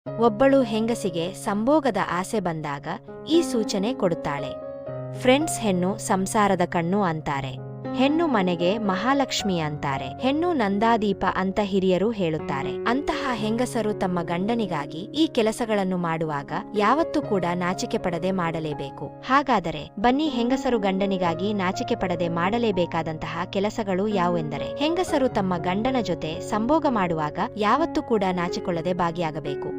ಒಬ್ಬಳು ಹೆಂಗಸಿಗೆ ಸಂಭೋಗದ ಆಸೆ ಬಂದಾಗ ಈ ಸೂಚನೆ ಕೊಡುತ್ತಾಳೆ. ಫ್ರೆಂಡ್ಸ್, ಹೆಣ್ಣು ಸಂಸಾರದ ಕಣ್ಣು ಅಂತಾರೆ. ಹೆಣ್ಣು ಮನೆಗೆ ಮಹಾಲಕ್ಷ್ಮಿ ಅಂತಾರೆ. ಹೆಣ್ಣು ನಂದಾದೀಪ ಅಂತ ಹಿರಿಯರು ಹೇಳುತ್ತಾರೆ. ಅಂತಹ ಹೆಂಗಸರು ತಮ್ಮ ಗಂಡನಿಗಾಗಿ ಈ ಕೆಲಸಗಳನ್ನು ಮಾಡುವಾಗ ಯಾವತ್ತೂ ಕೂಡ ನಾಚಿಕೆ ಪಡದೆ ಮಾಡಲೇಬೇಕು. ಹಾಗಾದರೆ ಬನ್ನಿ, ಹೆಂಗಸರು ಗಂಡನಿಗಾಗಿ ನಾಚಿಕೆ ಪಡದೆ ಮಾಡಲೇಬೇಕಾದಂತಹ ಕೆಲಸಗಳು ಯಾವುವೆಂದರೆ, ಹೆಂಗಸರು ತಮ್ಮ ಗಂಡನ ಜೊತೆ ಸಂಭೋಗ ಮಾಡುವಾಗ ಯಾವತ್ತೂ ಕೂಡ ನಾಚಿಕೊಳ್ಳದೆ ಭಾಗಿಯಾಗಬೇಕು.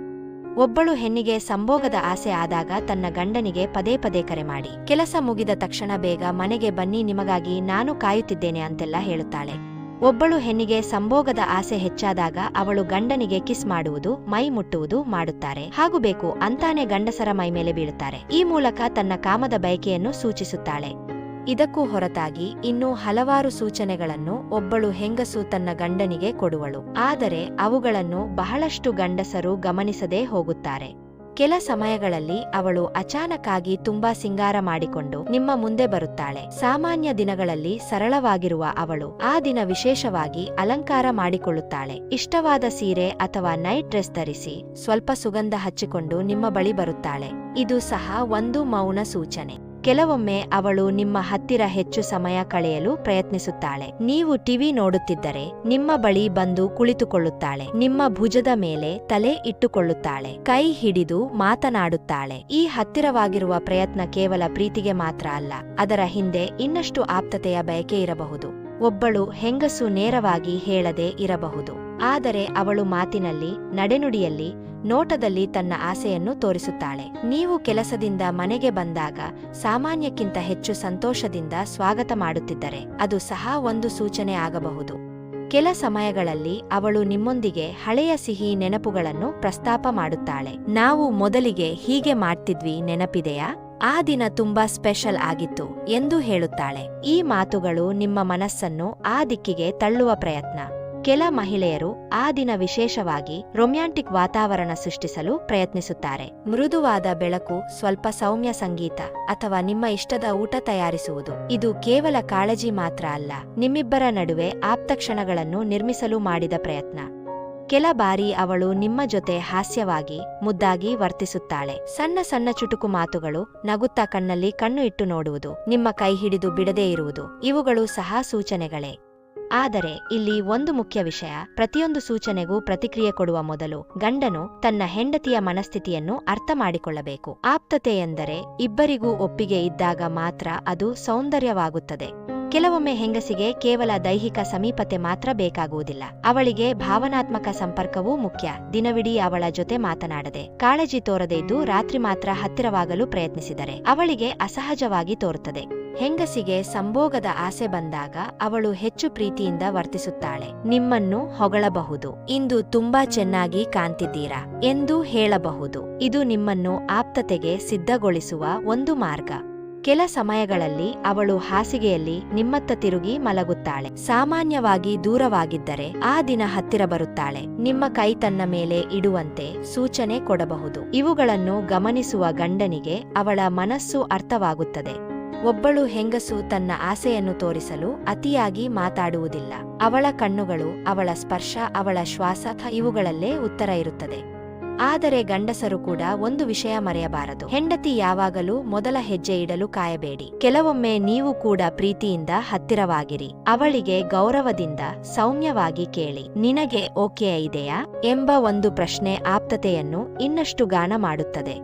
ಒಬ್ಬಳು ಹೆಣ್ಣಿಗೆ ಸಂಭೋಗದ ಆಸೆ ಆದಾಗ ತನ್ನ ಗಂಡನಿಗೆ ಪದೇ ಪದೇ ಕರೆ ಮಾಡಿ, ಕೆಲಸ ಮುಗಿದ ತಕ್ಷಣ ಬೇಗ ಮನೆಗೆ ಬನ್ನಿ, ನಿಮಗಾಗಿ ನಾನು ಕಾಯುತ್ತಿದ್ದೇನೆ ಅಂತೆಲ್ಲ ಹೇಳುತ್ತಾಳೆ. ಒಬ್ಬಳು ಹೆಣ್ಣಿಗೆ ಸಂಭೋಗದ ಆಸೆ ಹೆಚ್ಚಾದಾಗ ಅವಳು ಗಂಡನಿಗೆ ಕಿಸ್ ಮಾಡುವುದು, ಮೈ ಮುಟ್ಟುವುದು ಮಾಡುತ್ತಾರೆ. ಹಾಗೂ ಬೇಕು ಅಂತಾನೆ ಗಂಡಸರ ಮೈ ಮೇಲೆ ಬೀಳುತ್ತಾರೆ. ಈ ಮೂಲಕ ತನ್ನ ಕಾಮದ ಬಯಕೆಯನ್ನು ಸೂಚಿಸುತ್ತಾಳೆ. ಇದಕ್ಕೂ ಹೊರತಾಗಿ ಇನ್ನೂ ಹಲವಾರು ಸೂಚನೆಗಳನ್ನು ಒಬ್ಬಳು ಹೆಂಗಸು ತನ್ನ ಗಂಡನಿಗೆ ಕೊಡುವಳು. ಆದರೆ ಅವುಗಳನ್ನು ಬಹಳಷ್ಟು ಗಂಡಸರು ಗಮನಿಸದೇ ಹೋಗುತ್ತಾರೆ. ಕೆಲ ಸಮಯಗಳಲ್ಲಿ ಅವಳು ಅಚಾನಕ್ಕಾಗಿ ತುಂಬಾ ಸಿಂಗಾರ ಮಾಡಿಕೊಂಡು ನಿಮ್ಮ ಮುಂದೆ ಬರುತ್ತಾಳೆ. ಸಾಮಾನ್ಯ ದಿನಗಳಲ್ಲಿ ಸರಳವಾಗಿರುವ ಅವಳು ಆ ದಿನ ವಿಶೇಷವಾಗಿ ಅಲಂಕಾರ ಮಾಡಿಕೊಳ್ಳುತ್ತಾಳೆ. ಇಷ್ಟವಾದ ಸೀರೆ ಅಥವಾ ನೈಟ್ ಡ್ರೆಸ್ ಧರಿಸಿ ಸ್ವಲ್ಪ ಸುಗಂಧ ಹಚ್ಚಿಕೊಂಡು ನಿಮ್ಮ ಬಳಿ ಬರುತ್ತಾಳೆ. ಇದು ಸಹ ಒಂದು ಮೌನ ಸೂಚನೆ. ಕೆಲವೊಮ್ಮೆ ಅವಳು ನಿಮ್ಮ ಹತ್ತಿರ ಹೆಚ್ಚು ಸಮಯ ಕಳೆಯಲು ಪ್ರಯತ್ನಿಸುತ್ತಾಳೆ. ನೀವು ಟಿವಿ ನೋಡುತ್ತಿದ್ದರೆ ನಿಮ್ಮ ಬಳಿ ಬಂದು ಕುಳಿತುಕೊಳ್ಳುತ್ತಾಳೆ. ನಿಮ್ಮ ಭುಜದ ಮೇಲೆ ತಲೆ ಇಟ್ಟುಕೊಳ್ಳುತ್ತಾಳೆ. ಕೈ ಹಿಡಿದು ಮಾತನಾಡುತ್ತಾಳೆ. ಈ ಹತ್ತಿರವಾಗಿರುವ ಪ್ರಯತ್ನ ಕೇವಲ ಪ್ರೀತಿಗೆ ಮಾತ್ರ ಅಲ್ಲ, ಅದರ ಹಿಂದೆ ಇನ್ನಷ್ಟು ಆಪ್ತತೆಯ ಬಯಕೆ ಇರಬಹುದು. ಒಬ್ಬಳು ಹೆಂಗಸು ನೇರವಾಗಿ ಹೇಳದೇ ಇರಬಹುದು, ಆದರೆ ಅವಳು ಮಾತಿನಲ್ಲಿ, ನಡೆನುಡಿಯಲ್ಲಿ, ನೋಟದಲ್ಲಿ ತನ್ನ ಆಸೆಯನ್ನು ತೋರಿಸುತ್ತಾಳೆ. ನೀವು ಕೆಲಸದಿಂದ ಮನೆಗೆ ಬಂದಾಗ ಸಾಮಾನ್ಯಕ್ಕಿಂತ ಹೆಚ್ಚು ಸಂತೋಷದಿಂದ ಸ್ವಾಗತ ಮಾಡುತ್ತಿದ್ದರೆ ಅದು ಸಹ ಒಂದು ಸೂಚನೆ ಆಗಬಹುದು. ಕೆಲ ಸಮಯಗಳಲ್ಲಿ ಅವಳು ನಿಮ್ಮೊಂದಿಗೆ ಹಳೆಯ ಸಿಹಿ ನೆನಪುಗಳನ್ನು ಪ್ರಸ್ತಾಪ ಮಾಡುತ್ತಾಳೆ. ನಾವು ಮೊದಲಿಗೆ ಹೀಗೆ ಮಾಡ್ತಿದ್ವಿ, ನೆನಪಿದೆಯಾ? ಆ ದಿನ ತುಂಬಾ ಸ್ಪೆಷಲ್ ಆಗಿತ್ತು ಎಂದು ಹೇಳುತ್ತಾಳೆ. ಈ ಮಾತುಗಳು ನಿಮ್ಮ ಮನಸ್ಸನ್ನು ಆ ದಿಕ್ಕಿಗೆ ತಳ್ಳುವ ಪ್ರಯತ್ನ. ಕೆಲ ಮಹಿಳೆಯರು ಆ ದಿನ ವಿಶೇಷವಾಗಿ ರೊಮ್ಯಾಂಟಿಕ್ ವಾತಾವರಣ ಸೃಷ್ಟಿಸಲು ಪ್ರಯತ್ನಿಸುತ್ತಾರೆ. ಮೃದುವಾದ ಬೆಳಕು, ಸ್ವಲ್ಪ ಸೌಮ್ಯ ಸಂಗೀತ ಅಥವಾ ನಿಮ್ಮ ಇಷ್ಟದ ಊಟ ತಯಾರಿಸುವುದು. ಇದು ಕೇವಲ ಕಾಳಜಿ ಮಾತ್ರ ಅಲ್ಲ, ನಿಮ್ಮಿಬ್ಬರ ನಡುವೆ ಆಪ್ತ ಕ್ಷಣಗಳನ್ನು ನಿರ್ಮಿಸಲು ಮಾಡಿದ ಪ್ರಯತ್ನ. ಕೆಲ ಬಾರಿ ಅವಳು ನಿಮ್ಮ ಜೊತೆ ಹಾಸ್ಯವಾಗಿ, ಮುದ್ದಾಗಿ ವರ್ತಿಸುತ್ತಾಳೆ. ಸಣ್ಣ ಸಣ್ಣ ಚುಟುಕು ಮಾತುಗಳು, ನಗುತ್ತಾ ಕಣ್ಣಲ್ಲಿ ಕಣ್ಣು ಇಟ್ಟು ನೋಡುವುದು, ನಿಮ್ಮ ಕೈ ಹಿಡಿದು ಬಿಡದೇ ಇರುವುದು, ಇವುಗಳು ಸಹ ಸೂಚನೆಗಳೇ. ಆದರೆ ಇಲ್ಲಿ ಒಂದು ಮುಖ್ಯ ವಿಷಯ, ಪ್ರತಿಯೊಂದು ಸೂಚನೆಗೂ ಪ್ರತಿಕ್ರಿಯೆ ಕೊಡುವ ಮೊದಲು ಗಂಡನು ತನ್ನ ಹೆಂಡತಿಯ ಮನಸ್ಥಿತಿಯನ್ನು ಅರ್ಥ ಮಾಡಿಕೊಳ್ಳಬೇಕು. ಆಪ್ತತೆ ಎಂದರೆ ಇಬ್ಬರಿಗೂ ಒಪ್ಪಿಗೆ ಇದ್ದಾಗ ಮಾತ್ರ ಅದು ಸೌಂದರ್ಯವಾಗುತ್ತದೆ. ಕೆಲವೊಮ್ಮೆ ಹೆಂಗಸಿಗೆ ಕೇವಲ ದೈಹಿಕ ಸಮೀಪತೆ ಮಾತ್ರ ಬೇಕಾಗುವುದಿಲ್ಲ, ಅವಳಿಗೆ ಭಾವನಾತ್ಮಕ ಸಂಪರ್ಕವೂ ಮುಖ್ಯ. ದಿನವಿಡೀ ಅವಳ ಜೊತೆ ಮಾತನಾಡದೆ, ಕಾಳಜಿ ತೋರದೆ ಇದ್ದು ರಾತ್ರಿ ಮಾತ್ರ ಹತ್ತಿರವಾಗಲು ಪ್ರಯತ್ನಿಸಿದರೆ ಅವಳಿಗೆ ಅಸಹಜವಾಗಿ ತೋರುತ್ತದೆ. ಹೆಂಗಸಿಗೆ ಸಂಭೋಗದ ಆಸೆ ಬಂದಾಗ ಅವಳು ಹೆಚ್ಚು ಪ್ರೀತಿಯಿಂದ ವರ್ತಿಸುತ್ತಾಳೆ. ನಿಮ್ಮನ್ನು ಹೊಗಳಬಹುದು, ಇಂದು ತುಂಬಾ ಚೆನ್ನಾಗಿ ಕಾಣ್ತಿದ್ದೀರಾ ಎಂದು ಹೇಳಬಹುದು. ಇದು ನಿಮ್ಮನ್ನು ಆಪ್ತತೆಗೆ ಸಿದ್ಧಗೊಳಿಸುವ ಒಂದು ಮಾರ್ಗ. ಕೆಲ ಸಮಯಗಳಲ್ಲಿ ಅವಳು ಹಾಸಿಗೆಯಲ್ಲಿ ನಿಮ್ಮತ್ತ ತಿರುಗಿ ಮಲಗುತ್ತಾಳೆ. ಸಾಮಾನ್ಯವಾಗಿ ದೂರವಾಗಿದ್ದರೆ ಆ ದಿನ ಹತ್ತಿರ ಬರುತ್ತಾಳೆ. ನಿಮ್ಮ ಕೈ ತನ್ನ ಮೇಲೆ ಇಡುವಂತೆ ಸೂಚನೆ ಕೊಡಬಹುದು. ಇವುಗಳನ್ನು ಗಮನಿಸುವ ಗಂಡನಿಗೆ ಅವಳ ಮನಸ್ಸು ಅರ್ಥವಾಗುತ್ತದೆ. ಒಬ್ಬಳು ಹೆಂಗಸು ತನ್ನ ಆಸೆಯನ್ನು ತೋರಿಸಲು ಅತಿಯಾಗಿ ಮಾತಾಡುವುದಿಲ್ಲ. ಅವಳ ಕಣ್ಣುಗಳು, ಅವಳ ಸ್ಪರ್ಶ, ಅವಳ ಶ್ವಾಸ, ಇವುಗಳಲ್ಲೇ ಉತ್ತರ ಇರುತ್ತದೆ. ಆದರೆ ಗಂಡಸರು ಕೂಡ ಒಂದು ವಿಷಯ ಮರೆಯಬಾರದು, ಹೆಂಡತಿ ಯಾವಾಗಲೂ ಮೊದಲ ಹೆಜ್ಜೆ ಇಡಲು ಕಾಯಬೇಡಿ. ಕೆಲವೊಮ್ಮೆ ನೀವು ಕೂಡ ಪ್ರೀತಿಯಿಂದ ಹತ್ತಿರವಾಗಿರಿ. ಅವಳಿಗೆ ಗೌರವದಿಂದ ಸೌಮ್ಯವಾಗಿ ಕೇಳಿ, ನಿನಗೆ ಓಕೆ ಇದೆಯಾ ಎಂಬ ಒಂದು ಪ್ರಶ್ನೆ ಆಪ್ತತೆಯನ್ನು ಇನ್ನಷ್ಟು ಗಾಢ ಮಾಡುತ್ತದೆ.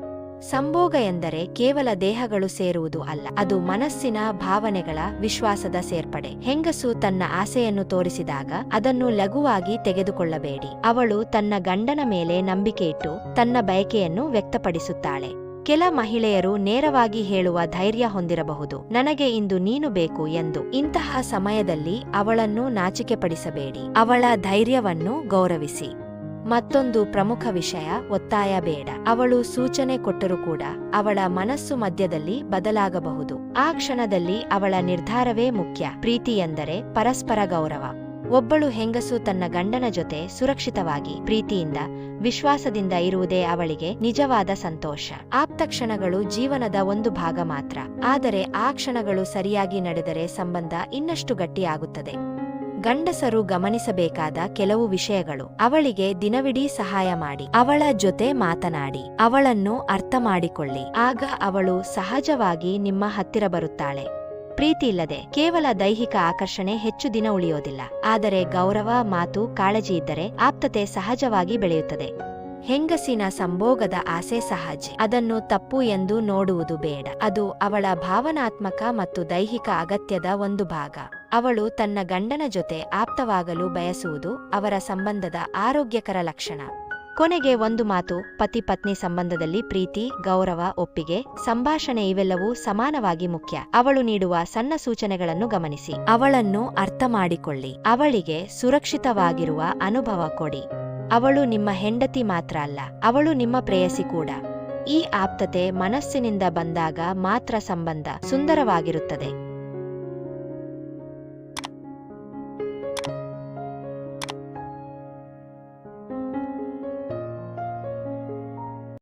ಸಂಭೋಗ ಎಂದರೆ ಕೇವಲ ದೇಹಗಳು ಸೇರುವುದು ಅಲ್ಲ, ಅದು ಮನಸ್ಸಿನ, ಭಾವನೆಗಳ, ವಿಶ್ವಾಸದ ಸೇರ್ಪಡೆ. ಹೆಂಗಸು ತನ್ನ ಆಸೆಯನ್ನು ತೋರಿಸಿದಾಗ ಅದನ್ನು ಲಘುವಾಗಿ ತೆಗೆದುಕೊಳ್ಳಬೇಡಿ. ಅವಳು ತನ್ನ ಗಂಡನ ಮೇಲೆ ನಂಬಿಕೆ ಇಟ್ಟು ತನ್ನ ಬಯಕೆಯನ್ನು ವ್ಯಕ್ತಪಡಿಸುತ್ತಾಳೆ. ಕೆಲ ಮಹಿಳೆಯರು ನೇರವಾಗಿ ಹೇಳುವ ಧೈರ್ಯ ಹೊಂದಿರಬಹುದು, ನನಗೆ ಇಂದು ನೀನು ಬೇಕು ಎಂದು. ಇಂತಹ ಸಮಯದಲ್ಲಿ ಅವಳನ್ನು ನಾಚಿಕೆಪಡಿಸಬೇಡಿ, ಅವಳ ಧೈರ್ಯವನ್ನು ಗೌರವಿಸಿ. ಮತ್ತೊಂದು ಪ್ರಮುಖ ವಿಷಯ, ಒತ್ತಾಯ ಬೇಡ. ಅವಳು ಸೂಚನೆ ಕೊಟ್ಟರೂ ಕೂಡ ಅವಳ ಮನಸ್ಸು ಮಧ್ಯದಲ್ಲಿ ಬದಲಾಗಬಹುದು. ಆ ಕ್ಷಣದಲ್ಲಿ ಅವಳ ನಿರ್ಧಾರವೇ ಮುಖ್ಯ. ಪ್ರೀತಿ ಎಂದರೆ ಪರಸ್ಪರ ಗೌರವ. ಒಬ್ಬಳು ಹೆಂಗಸು ತನ್ನ ಗಂಡನ ಜೊತೆ ಸುರಕ್ಷಿತವಾಗಿ, ಪ್ರೀತಿಯಿಂದ, ವಿಶ್ವಾಸದಿಂದ ಇರುವುದೇ ಅವಳಿಗೆ ನಿಜವಾದ ಸಂತೋಷ. ಆಪ್ತ ಕ್ಷಣಗಳು ಜೀವನದ ಒಂದು ಭಾಗ ಮಾತ್ರ, ಆದರೆ ಆ ಕ್ಷಣಗಳು ಸರಿಯಾಗಿ ನಡೆದರೆ ಸಂಬಂಧ ಇನ್ನಷ್ಟು ಗಟ್ಟಿಯಾಗುತ್ತದೆ. ಗಂಡಸರು ಗಮನಿಸಬೇಕಾದ ಕೆಲವು ವಿಷಯಗಳು. ಅವಳಿಗೆ ದಿನವಿಡೀ ಸಹಾಯ ಮಾಡಿ, ಅವಳ ಜೊತೆ ಮಾತನಾಡಿ, ಅವಳನ್ನು ಅರ್ಥ ಮಾಡಿಕೊಳ್ಳಿ. ಆಗ ಅವಳು ಸಹಜವಾಗಿ ನಿಮ್ಮ ಹತ್ತಿರ ಬರುತ್ತಾಳೆ. ಪ್ರೀತಿ ಇಲ್ಲದೆ ಕೇವಲ ದೈಹಿಕ ಆಕರ್ಷಣೆ ಹೆಚ್ಚು ದಿನ ಉಳಿಯೋದಿಲ್ಲ. ಆದರೆ ಗೌರವ, ಮಾತು, ಕಾಳಜಿ ಇದ್ದರೆ ಆಪ್ತತೆ ಸಹಜವಾಗಿ ಬೆಳೆಯುತ್ತದೆ. ಹೆಂಗಸಿನ ಸಂಭೋಗದ ಆಸೆ ಸಹಜ. ಅದನ್ನು ತಪ್ಪು ಎಂದು ನೋಡುವುದು ಬೇಡ. ಅದು ಅವಳ ಭಾವನಾತ್ಮಕ ಮತ್ತು ದೈಹಿಕ ಅಗತ್ಯದ ಒಂದು ಭಾಗ. ಅವಳು ತನ್ನ ಗಂಡನ ಜೊತೆ ಆಪ್ತವಾಗಲು ಬಯಸುವುದು ಅವರ ಸಂಬಂಧದ ಆರೋಗ್ಯಕರ ಲಕ್ಷಣ. ಕೊನೆಗೆ ಒಂದು ಮಾತು, ಪತಿ ಪತ್ನಿ ಸಂಬಂಧದಲ್ಲಿ ಪ್ರೀತಿ, ಗೌರವ, ಒಪ್ಪಿಗೆ, ಸಂಭಾಷಣೆ ಇವೆಲ್ಲವೂ ಸಮಾನವಾಗಿ ಮುಖ್ಯ. ಅವಳು ನೀಡುವ ಸಣ್ಣ ಸೂಚನೆಗಳನ್ನು ಗಮನಿಸಿ, ಅವಳನ್ನು ಅರ್ಥ ಮಾಡಿಕೊಳ್ಳಿ, ಅವಳಿಗೆ ಸುರಕ್ಷಿತವಾಗಿರುವ ಅನುಭವ ಕೊಡಿ. ಅವಳು ನಿಮ್ಮ ಹೆಂಡತಿ ಮಾತ್ರ ಅಲ್ಲ, ಅವಳು ನಿಮ್ಮ ಪ್ರೇಯಸಿ ಕೂಡ. ಈ ಆಪ್ತತೆ ಮನಸ್ಸಿನಿಂದ ಬಂದಾಗ ಮಾತ್ರ ಸಂಬಂಧ ಸುಂದರವಾಗಿರುತ್ತದೆ.